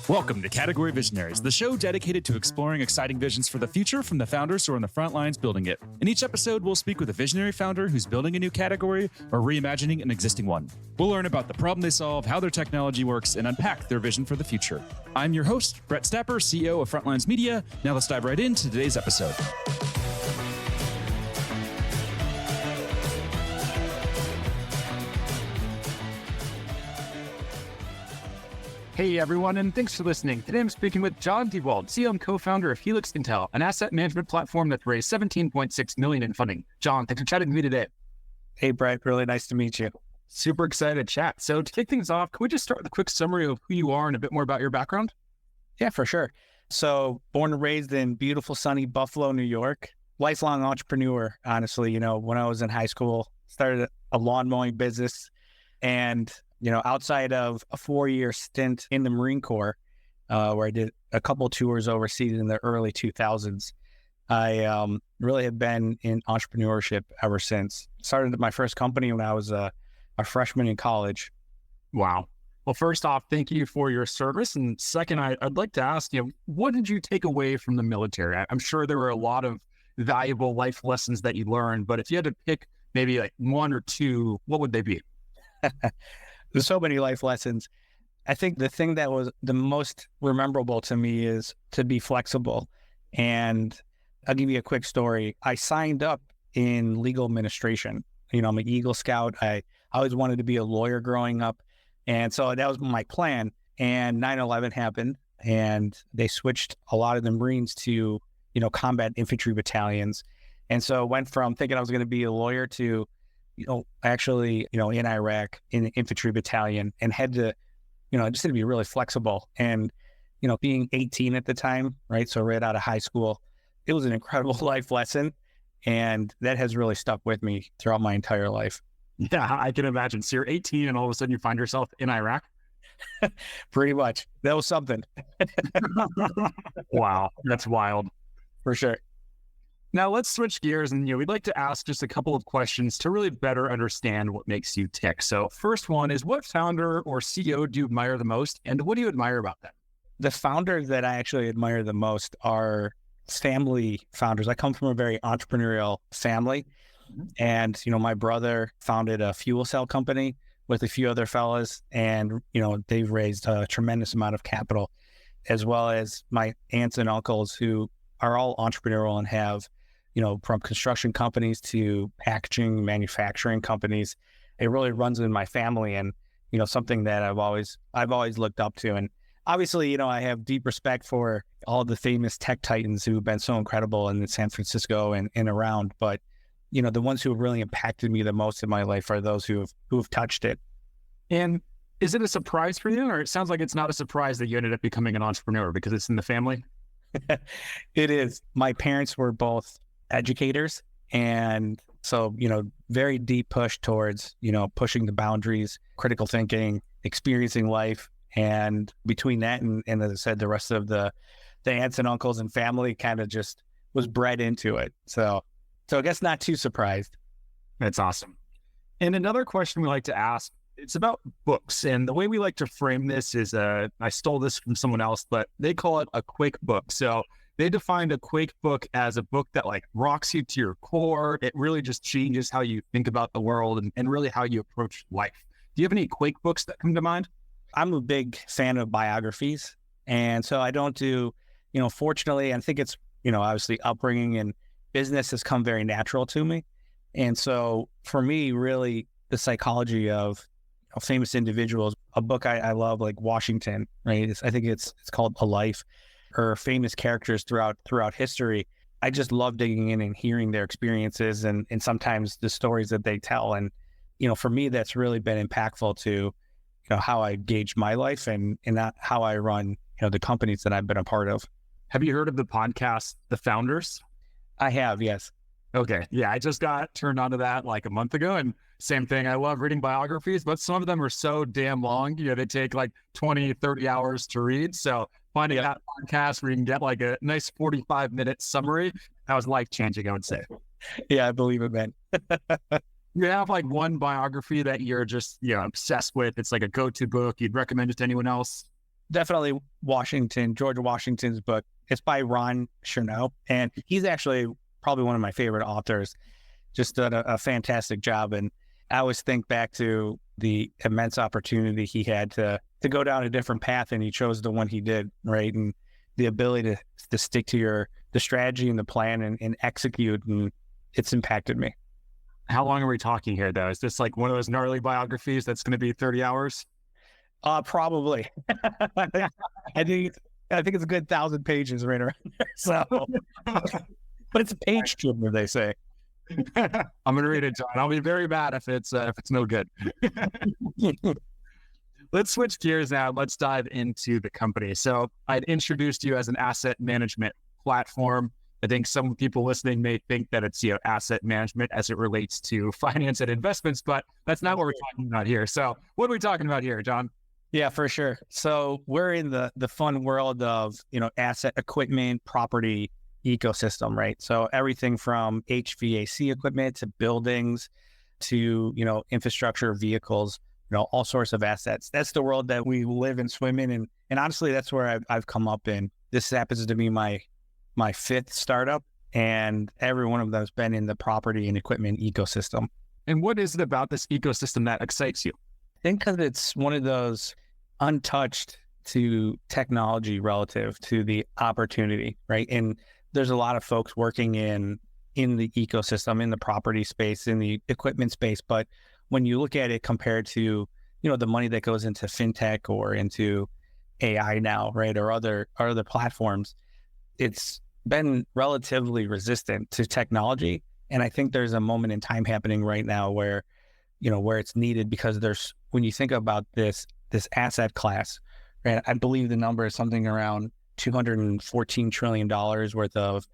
Welcome to Category Visionaries, the show dedicated to exploring exciting visions for the future from the founders who are on the front lines building it. In each episode, we'll speak with a visionary founder who's building a new category or reimagining an existing one. We'll learn about the problem they solve, how their technology works, and unpack their vision for the future. I'm your host, Brett Stapper, CEO of Frontlines Media. Now let's dive right into today's episode. Hey everyone, and thanks for listening. Today I'm speaking with Jon Dewald, CEO and co-founder of HELIXIntel, an asset management platform that raised $17.6 million in funding. Jon, thanks for chatting with me today. Hey Brett, really nice to meet you. Super excited to chat. So to kick things off, can we just start with a quick summary of who you are and a bit more about your background? Yeah, for sure. So born and raised in beautiful sunny Buffalo, New York. Lifelong entrepreneur, honestly. When I was in high school, started a lawn mowing business, and outside of a 4-year stint in the Marine Corps, where I did a couple tours overseas in the early 2000s, I really have been in entrepreneurship ever since. Started my first company when I was a freshman in college. Wow. Well, first off, thank you for your service. And second, I'd like to ask you, what did you take away from the military? I'm sure there were a lot of valuable life lessons that you learned, but if you had to pick maybe like one or two, what would they be? There's so many life lessons. I think the thing that was the most memorable to me is to be flexible. And I'll give you a quick story. I signed up in legal administration. I'm an Eagle Scout. I always wanted to be a lawyer growing up. And so that was my plan. And 9/11 happened, and they switched a lot of the Marines to, combat infantry battalions. And so I went from thinking I was going to be a lawyer to actually, in Iraq in the infantry battalion, and had to, just had to be really flexible. And, being 18 at the time, right? So right out of high school, it was an incredible life lesson. And that has really stuck with me throughout my entire life. Yeah, I can imagine. So you're 18 and all of a sudden you find yourself in Iraq? Pretty much. That was something. Wow, that's wild. For sure. Now let's switch gears, and we'd like to ask just a couple of questions to really better understand what makes you tick. So first one is, what founder or CEO do you admire the most, and what do you admire about them? The founders that I actually admire the most are family founders. I come from a very entrepreneurial family, and my brother founded a fuel cell company with a few other fellas, and they've raised a tremendous amount of capital, as well as my aunts and uncles who are all entrepreneurial and have from construction companies to packaging, manufacturing companies. It really runs in my family, and, something that I've always looked up to. And obviously, I have deep respect for all the famous tech titans who've been so incredible in San Francisco and around. But, the ones who have really impacted me the most in my life are those who have touched it. And is it a surprise for you, or it sounds like it's not a surprise that you ended up becoming an entrepreneur because it's in the family? It is. My parents were both educators, and so very deep push towards pushing the boundaries, critical thinking, experiencing life. And between that and as I said, the rest of the aunts and uncles and family kind of just was bred into it. So I guess not too surprised. That's awesome. And another question we like to ask, it's about books. And the way we like to frame this is, I stole this from someone else, but they call it a quake book. So they defined a quake book as a book that rocks you to your core. It really just changes how you think about the world and really how you approach life. Do you have any quake books that come to mind? I'm a big fan of biographies. And so I don't do, fortunately, I think it's, obviously upbringing and business has come very natural to me. And so for me, really the psychology of famous individuals, a book I love, like Washington, right? I think it's called A Life, or famous characters throughout history. I just love digging in and hearing their experiences and sometimes the stories that they tell. And, for me, that's really been impactful to, how I gauge my life and not how I run, the companies that I've been a part of. Have you heard of the podcast, The Founders? I have, yes. Okay. Yeah, I just got turned onto that like a month ago, and same thing. I love reading biographies, but some of them are so damn long. They take 20, 30 hours to read. So finding that podcast where you can get a nice 45-minute summary, that was life-changing, I would say. Yeah, I believe it, man. You have one biography that you're just obsessed with? It's like a go-to book you'd recommend it to anyone else? definitely George Washington's book. It's by Ron Chernow, and he's actually probably one of my favorite authors. Just done a fantastic job. And I always think back to the immense opportunity he had to go down a different path, and he chose the one he did, right? And the ability to stick to the strategy and the plan and execute, and it's impacted me. How long are we talking here, though? Is this like one of those gnarly biographies that's going to be 30 hours? Probably. I think it's a good 1,000 pages right around there. So, but it's a page turner, they say. I'm going to read it, John. I'll be very mad if it's no good. Let's switch gears now. Let's dive into the company. So I'd introduced you as an asset management platform. I think some people listening may think that it's, asset management as it relates to finance and investments, but that's not what we're talking about here. So what are we talking about here, John? Yeah, for sure. So we're in the fun world of, asset equipment, property ecosystem, right? So everything from HVAC equipment to buildings to, infrastructure, vehicles, all sorts of assets. That's the world that we live and swim in. And honestly, that's where I've come up in. This happens to be my fifth startup, and every one of them has been in the property and equipment ecosystem. And what is it about this ecosystem that excites you? I think because it's one of those untouched to technology relative to the opportunity, right? And there's a lot of folks working in the ecosystem, in the property space, in the equipment space. But when you look at it compared to, the money that goes into fintech or into AI now, right, or other platforms, it's been relatively resistant to technology. And I think there's a moment in time happening right now where it's needed, because when you think about this asset class, right, I believe the number is something around $214 trillion worth of,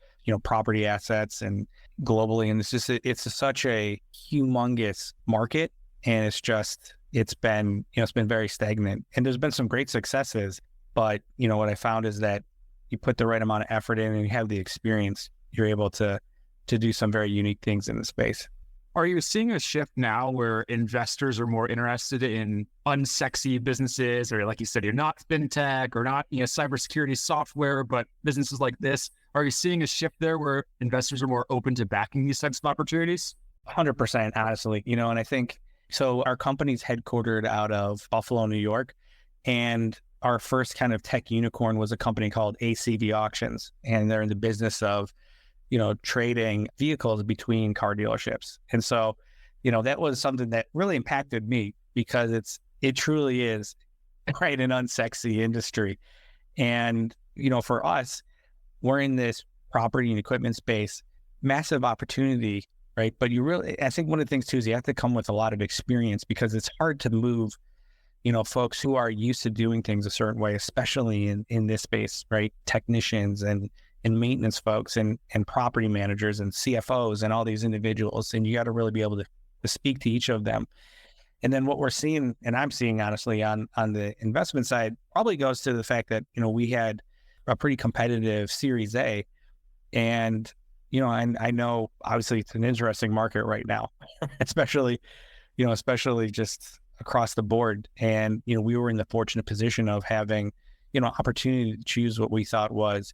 property assets and globally. And it's such a humongous market. And it's been very stagnant, and there's been some great successes. But, what I found is that you put the right amount of effort in and you have the experience, you're able to do some very unique things in the space. Are you seeing a shift now where investors are more interested in unsexy businesses, or like you said, you're not fintech or not, cybersecurity software, but businesses like this? Are you seeing a shift there where investors are more open to backing these types of opportunities? 100%, honestly, and I think so. Our company's headquartered out of Buffalo, New York, and our first kind of tech unicorn was a company called ACV Auctions, and they're in the business of trading vehicles between car dealerships. And so, that was something that really impacted me, because it truly is, right, an unsexy industry. And, for us, we're in this property and equipment space, massive opportunity, right? But I think one of the things too is you have to come with a lot of experience, because it's hard to move, folks who are used to doing things a certain way, especially in this space, right? Technicians and maintenance folks and property managers and CFOs and all these individuals. And you got to really be able to speak to each of them. And then what we're seeing, and I'm seeing honestly on the investment side, probably goes to the fact that, we had a pretty competitive Series A. And, I know obviously it's an interesting market right now, especially just across the board. And, we were in the fortunate position of having, opportunity to choose what we thought was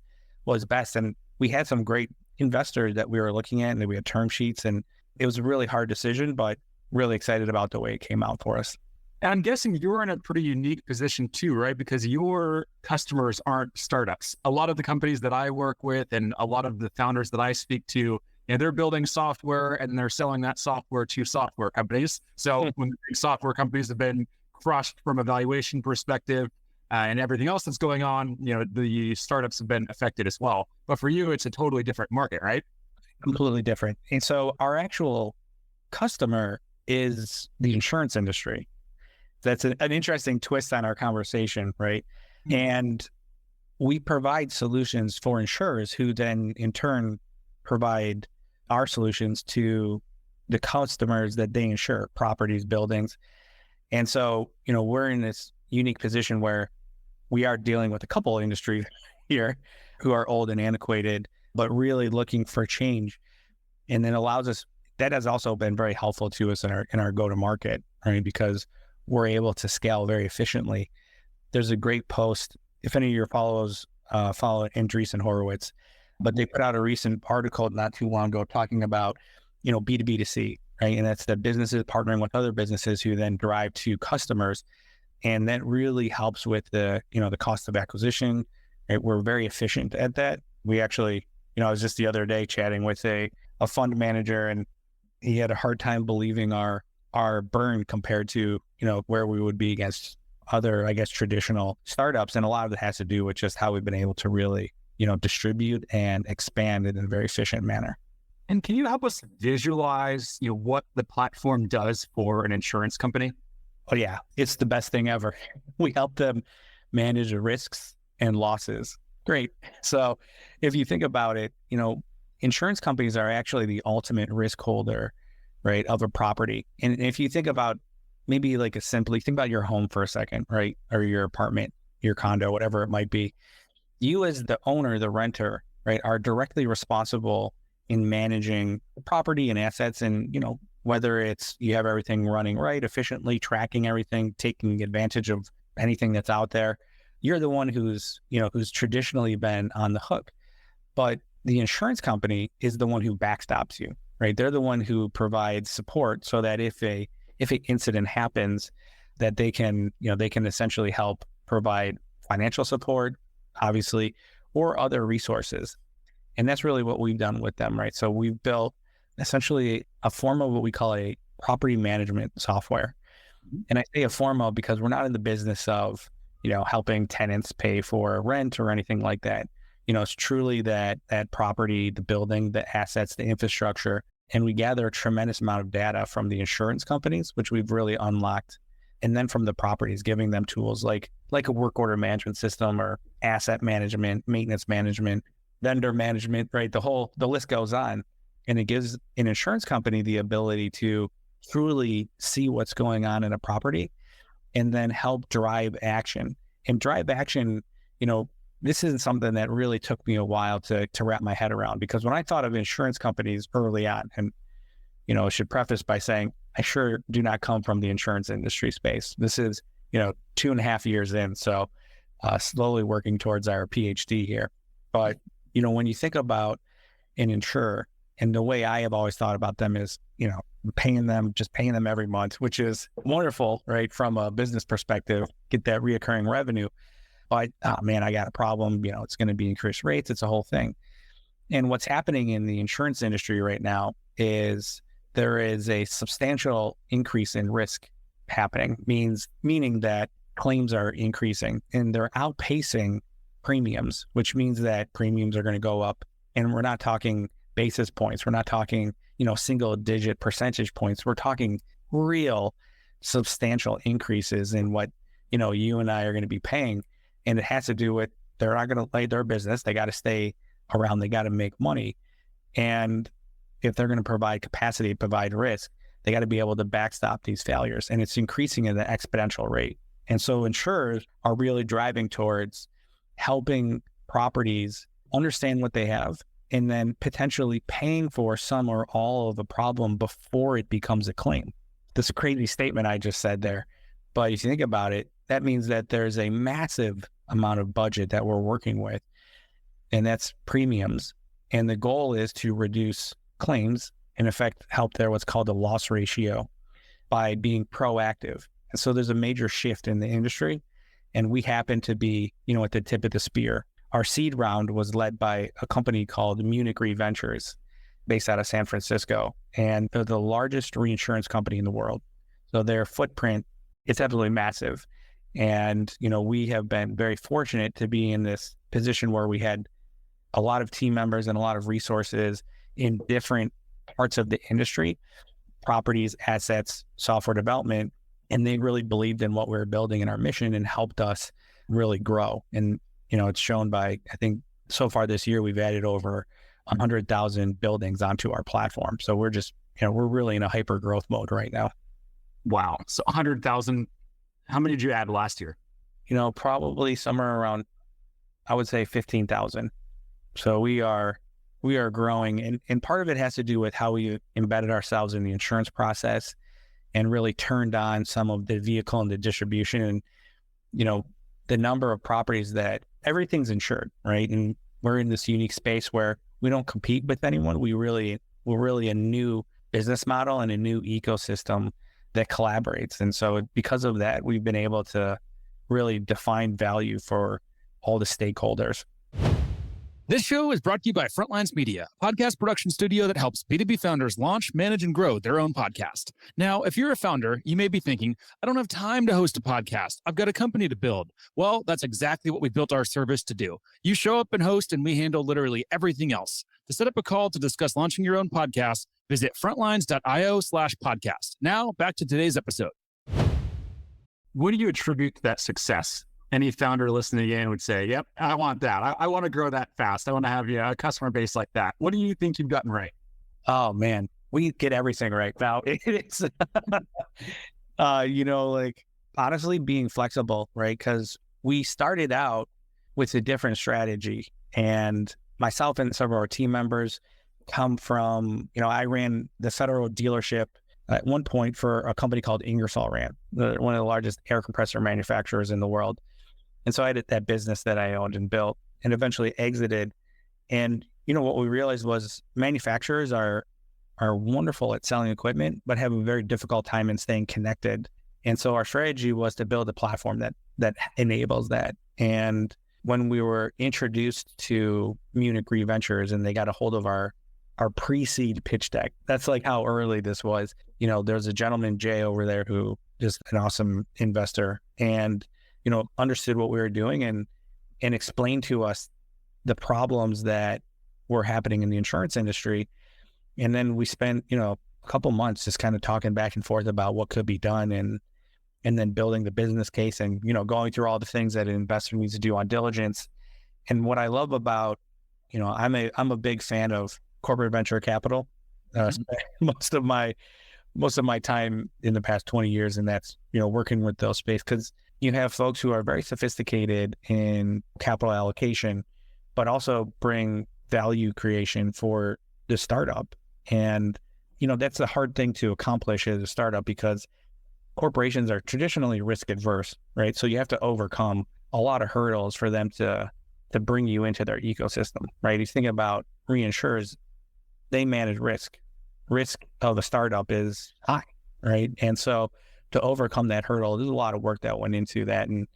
best. And we had some great investors that we were looking at, and we had term sheets, and it was a really hard decision, but really excited about the way it came out for us. And I'm guessing you're in a pretty unique position too, right? Because your customers aren't startups. A lot of the companies that I work with and a lot of the founders that I speak to, they're building software and they're selling that software to software companies. So when the big software companies have been crushed from a valuation perspective, and everything else that's going on, the startups have been affected as well. But for you, it's a totally different market, right? Completely different. And so our actual customer is the insurance industry. That's an interesting twist on our conversation, right? Mm-hmm. And we provide solutions for insurers who then in turn provide our solutions to the customers that they insure, properties, buildings. And so, we're in this unique position where we are dealing with a couple of industries here who are old and antiquated, but really looking for change. And then that has also been very helpful to us in our go-to-market, right? Because we're able to scale very efficiently. there's a great post, if any of your followers follow Andreessen Horowitz, but they put out a recent article not too long ago talking about, B2B2C, right? And that's the businesses partnering with other businesses who then drive to customers. And that really helps with the cost of acquisition. Right? We're very efficient at that. We actually, I was just the other day chatting with a fund manager, and he had a hard time believing our burn compared to, where we would be against other, I guess, traditional startups. And a lot of it has to do with just how we've been able to really, distribute and expand in a very efficient manner. And can you help us visualize, what the platform does for an insurance company? Oh yeah, it's the best thing ever. We help them manage risks and losses. Great. So if you think about it, insurance companies are actually the ultimate risk holder, right, of a property. And if you think about maybe think about your home for a second, right, or your apartment, your condo, whatever it might be. You as the owner, the renter, right, are directly responsible in managing the property and assets, and whether it's you have everything running right, efficiently, tracking everything, taking advantage of anything that's out there. You're the one who's traditionally been on the hook. But the insurance company is the one who backstops you, right? They're the one who provides support so that if an incident happens, that they can essentially help provide financial support, obviously, or other resources. And that's really what we've done with them, right? So we've built essentially a form of what we call a property management software. And I say a form of because we're not in the business of, helping tenants pay for rent or anything like that. It's truly that property, the building, the assets, the infrastructure, and we gather a tremendous amount of data from the insurance companies, which we've really unlocked. And then from the properties, giving them tools like a work order management system or asset management, maintenance management, vendor management, right? The list goes on. And it gives an insurance company the ability to truly see what's going on in a property and then help drive action. And drive action, this isn't something that really took me a while to wrap my head around, because when I thought of insurance companies early on, and, I should preface by saying, I sure do not come from the insurance industry space. This is, 2.5 years in. So slowly working towards our PhD here. But, when you think about an insurer, and the way I have always thought about them is, paying them every month, which is wonderful, right? From a business perspective, get that reoccurring revenue. But, oh man, I got a problem. It's going to be increased rates. It's a whole thing. And what's happening in the insurance industry right now is there is a substantial increase in risk happening, meaning that claims are increasing and they're outpacing premiums, which means that premiums are going to go up. And we're not talking basis points. We're not talking, single digit percentage points. We're talking real substantial increases in what, you and I are going to be paying. And it has to do with, they're not going to lay their business. They got to stay around. They got to make money. And if they're going to provide capacity, provide risk, they got to be able to backstop these failures. And it's increasing at an exponential rate. And so insurers are really driving towards helping properties understand what they have, and then potentially paying for some or all of the problem before it becomes a claim. This crazy statement I just said there. But if you think about it, that means that there's a massive amount of budget that we're working with, and that's premiums. And the goal is to reduce claims, in effect, help their what's called a loss ratio by being proactive. And so there's a major shift in the industry, and we happen to be, at the tip of the spear. Our seed round was led by a company called Munich Re Ventures, based out of San Francisco, and they're the largest reinsurance company in the world. So their footprint, it's absolutely massive. And, we have been very fortunate to be in this position where we had a lot of team members and a lot of resources in different parts of the industry, properties, assets, software development, and they really believed in what we were building and our mission and helped us really grow. And, it's shown by, I think so far this year, we've added over 100,000 buildings onto our platform. So we're just, we're really in a hyper growth mode right now. Wow. So 100,000, how many did you add last year? Probably somewhere around, I would say 15,000. So we are growing, and part of it has to do with how we embedded ourselves in the insurance process and really turned on some of the vehicle and the distribution. And, the number of properties that everything's insured, right? And we're in this unique space where we don't compete with anyone. We're really a new business model and a new ecosystem that collaborates. And so because of that, we've been able to really define value for all the stakeholders. This show is brought to you by Frontlines Media, a podcast production studio that helps B2B founders launch, manage, and grow their own podcast. Now, if you're a founder, you may be thinking, I don't have time to host a podcast. I've got a company to build. Well, that's exactly what we built our service to do. You show up and host, and we handle literally everything else. To set up a call to discuss launching your own podcast, visit frontlines.io/podcast. Now, back to today's episode. What do you attribute to that success? Any founder listening in would say, yep, I want that. I want to grow that fast. I want to have a customer base like that. What do you think you've gotten right? Oh, man, we get everything right now. It's, honestly, being flexible, right? Because we started out with a different strategy, and myself and some of our team members come from, I ran the federal dealership at one point for a company called Ingersoll Rand, one of the largest air compressor manufacturers in the world. And so I had that business that I owned and built and eventually exited. And, what we realized was manufacturers are wonderful at selling equipment, but have a very difficult time in staying connected. And so our strategy was to build a platform that enables that. And when we were introduced to Munich Re Ventures and they got a hold of our pre-seed pitch deck, that's like how early this was. There's a gentleman, Jay, over there who is an awesome investor and understood what we were doing and explained to us the problems that were happening in the insurance industry. And then we spent, a couple months just kind of talking back and forth about what could be done and then building the business case and, going through all the things that an investor needs to do on diligence. And what I love about, I'm a big fan of corporate venture capital. Most of my time in the past 20 years, and that's, working with those space, because you have folks who are very sophisticated in capital allocation, but also bring value creation for the startup. And, that's a hard thing to accomplish as a startup because corporations are traditionally risk adverse, right? So you have to overcome a lot of hurdles for them to bring you into their ecosystem, right? You think about reinsurers, they manage risk. Risk of a startup is high, right? And so to overcome that hurdle, there's a lot of work that went into that and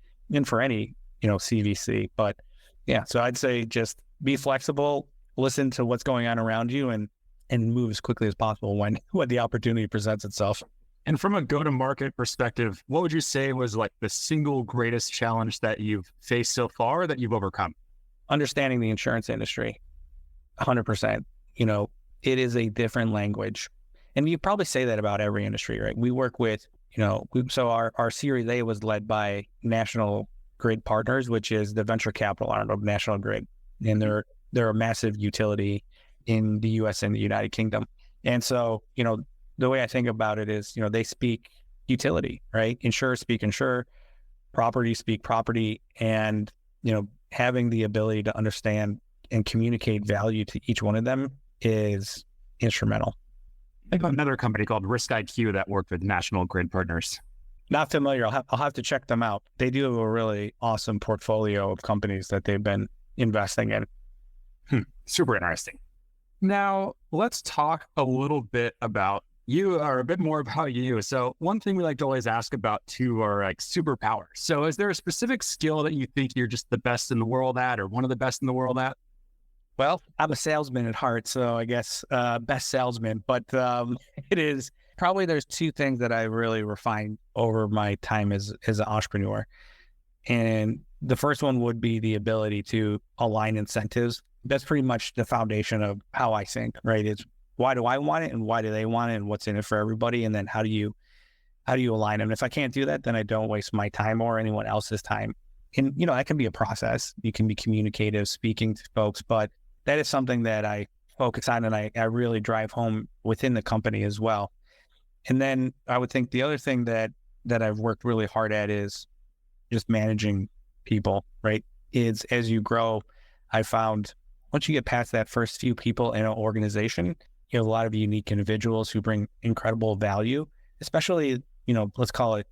for any, CVC. But yeah, so I'd say just be flexible, listen to what's going on around you and move as quickly as possible when the opportunity presents itself. And from a go-to-market perspective, what would you say was like the single greatest challenge that you've faced so far that you've overcome? Understanding the insurance industry, 100%. It is a different language. And you probably say that about every industry, right? We work with, so our Series A was led by National Grid Partners, which is the venture capital arm of National Grid. And they're a massive utility in the US and the United Kingdom. And so, the way I think about it is, they speak utility, right? Insurers speak insure, property speak property, and, having the ability to understand and communicate value to each one of them is instrumental. I think another company called Risk IQ that worked with National Grid Partners. Not familiar. I'll have to check them out. They do have a really awesome portfolio of companies that they've been investing in. Super interesting. Now, let's talk a little bit about you, or a bit more about you. So one thing we like to always ask about too are like superpowers. So is there a specific skill that you think you're just the best in the world at, or one of the best in the world at? Well, I'm a salesman at heart, so I guess best salesman. But it is probably there's two things that I really refined over my time as an entrepreneur. And the first one would be the ability to align incentives. That's pretty much the foundation of how I think, right? It's why do I want it and why do they want it and what's in it for everybody? And then how do you align them? And if I can't do that, then I don't waste my time or anyone else's time. And, that can be a process. You can be communicative, speaking to folks, but that is something that I focus on and I really drive home within the company as well. And then I would think the other thing that I've worked really hard at is just managing people, right? Is as you grow, I found once you get past that first few people in an organization, you have a lot of unique individuals who bring incredible value, especially, let's call it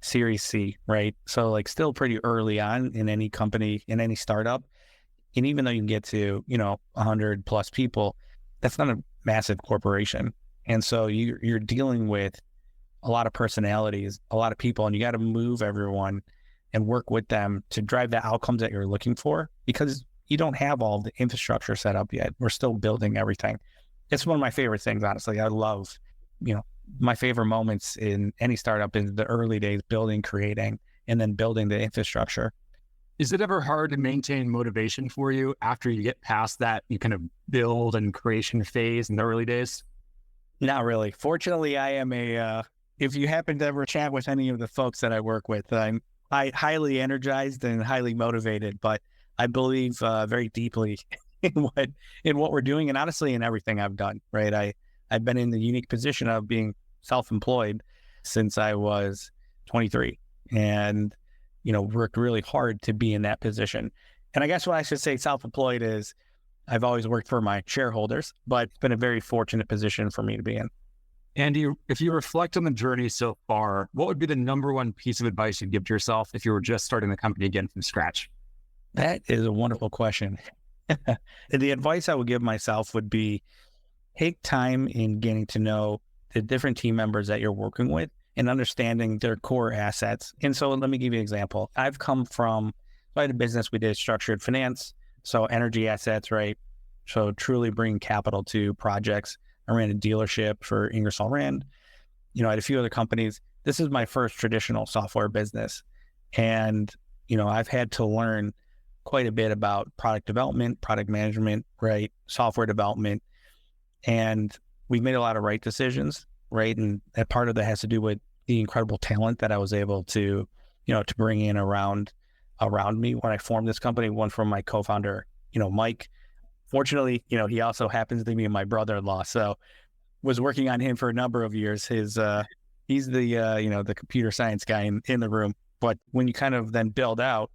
Series C, right? So like still pretty early on in any company, in any startup. And even though you can get to, 100 plus people, that's not a massive corporation. And so you're dealing with a lot of personalities, a lot of people, and you got to move everyone and work with them to drive the outcomes that you're looking for, because you don't have all the infrastructure set up yet. We're still building everything. It's one of my favorite things, honestly. I love, my favorite moments in any startup is the early days, building, creating, and then building the infrastructure. Is it ever hard to maintain motivation for you after you get past that, you kind of build and creation phase in the early days? Not really. Fortunately, I am if you happen to ever chat with any of the folks that I work with, I'm highly energized and highly motivated, but I believe very deeply in what we're doing, and honestly in everything I've done, right? I've been in the unique position of being self-employed since I was 23 and, worked really hard to be in that position. And I guess what I should say self-employed is I've always worked for my shareholders, but it's been a very fortunate position for me to be in. Andy, if you reflect on the journey so far, what would be the number one piece of advice you'd give to yourself if you were just starting the company again from scratch? That is a wonderful question. The advice I would give myself would be take time in getting to know the different team members that you're working with and understanding their core assets. And so let me give you an example. I had a business, we did structured finance, so energy assets, right? So truly bring capital to projects. I ran a dealership for Ingersoll Rand. I had a few other companies. This is my first traditional software business. And, I've had to learn quite a bit about product development, product management, right? Software development. And we've made a lot of right decisions, right? And that part of that has to do with the incredible talent that I was able to, to bring in around me when I formed this company. One from my co-founder, Mike. Fortunately, he also happens to be my brother-in-law. So was working on him for a number of years. He's the, the computer science guy in the room. But when you kind of then build out,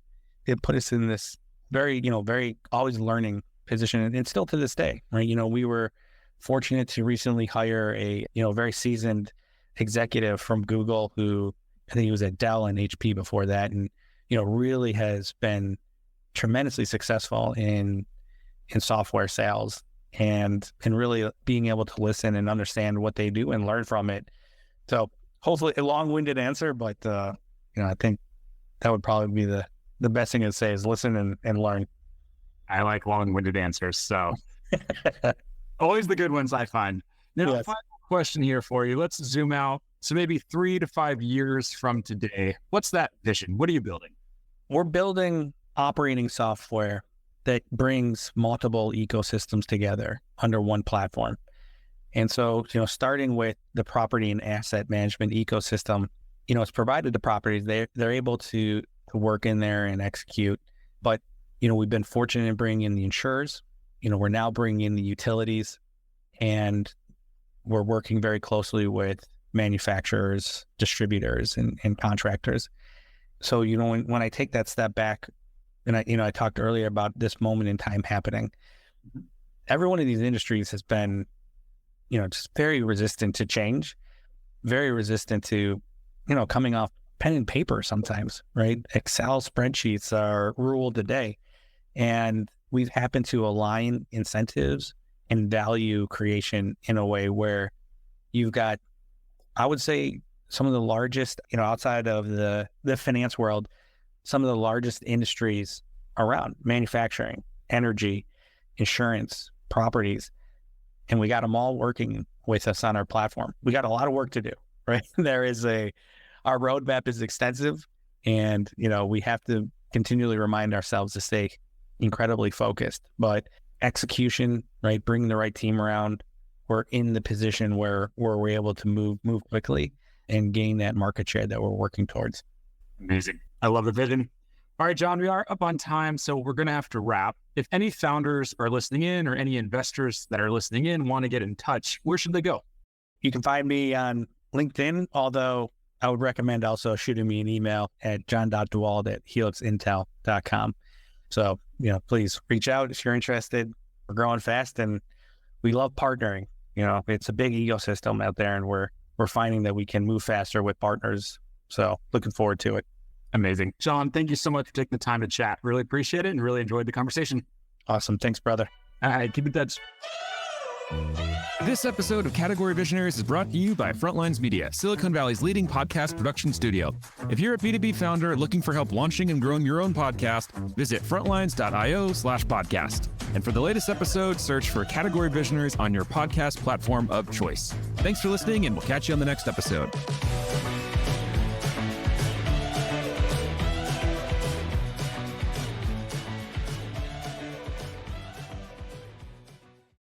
it put us in this very, very always learning position. And still to this day, right? We were fortunate to recently hire a, very seasoned executive from Google who I think he was at Dell and HP before that. And, really has been tremendously successful in software sales and really being able to listen and understand what they do and learn from it. So hopefully a long-winded answer, but, I think that would probably be the best thing to say is listen and learn. I like long-winded answers. So always the good ones I find. Now, Yes. Final question here for you. Let's zoom out. So maybe 3 to 5 years from today, what's that vision? What are you building? We're building operating software that brings multiple ecosystems together under one platform. And so, starting with the property and asset management ecosystem, it's provided to properties. They're able to work in there and execute. But, we've been fortunate in bringing in the insurers. We're now bringing in the utilities, and we're working very closely with manufacturers, distributors, and contractors. So, when I take that step back, and I talked earlier about this moment in time happening, every one of these industries has been, just very resistant to change, very resistant to, coming off pen and paper sometimes, right? Excel spreadsheets are rule today. And we've happened to align incentives and value creation in a way where you've got, I would say, some of the largest, outside of the finance world, some of the largest industries around: manufacturing, energy, insurance, properties. And we got them all working with us on our platform. We got a lot of work to do, right? Our roadmap is extensive, and, we have to continually remind ourselves to stay incredibly focused. But execution, right? Bringing the right team around, we're in the position where we're able to move quickly and gain that market share that we're working towards. Amazing. I love the vision. All right, Jon, we are up on time, so we're going to have to wrap. If any founders are listening in or any investors that are listening in want to get in touch, where should they go? You can find me on LinkedIn, although I would recommend also shooting me an email at jon.dewald@HELIXIntel.com. So, please reach out if you're interested. We're growing fast and we love partnering. It's a big ecosystem out there, and we're finding that we can move faster with partners So looking forward to it. Amazing. Jon, thank you so much for taking the time to chat. Really appreciate it and really enjoyed the conversation. Awesome. Thanks, brother. All right, keep in touch. This episode of Category Visionaries is brought to you by Frontlines Media, Silicon Valley's leading podcast production studio. If you're a B2B founder looking for help launching and growing your own podcast, visit frontlines.io/podcast. And for the latest episode, search for Category Visionaries on your podcast platform of choice. Thanks for listening, and we'll catch you on the next episode.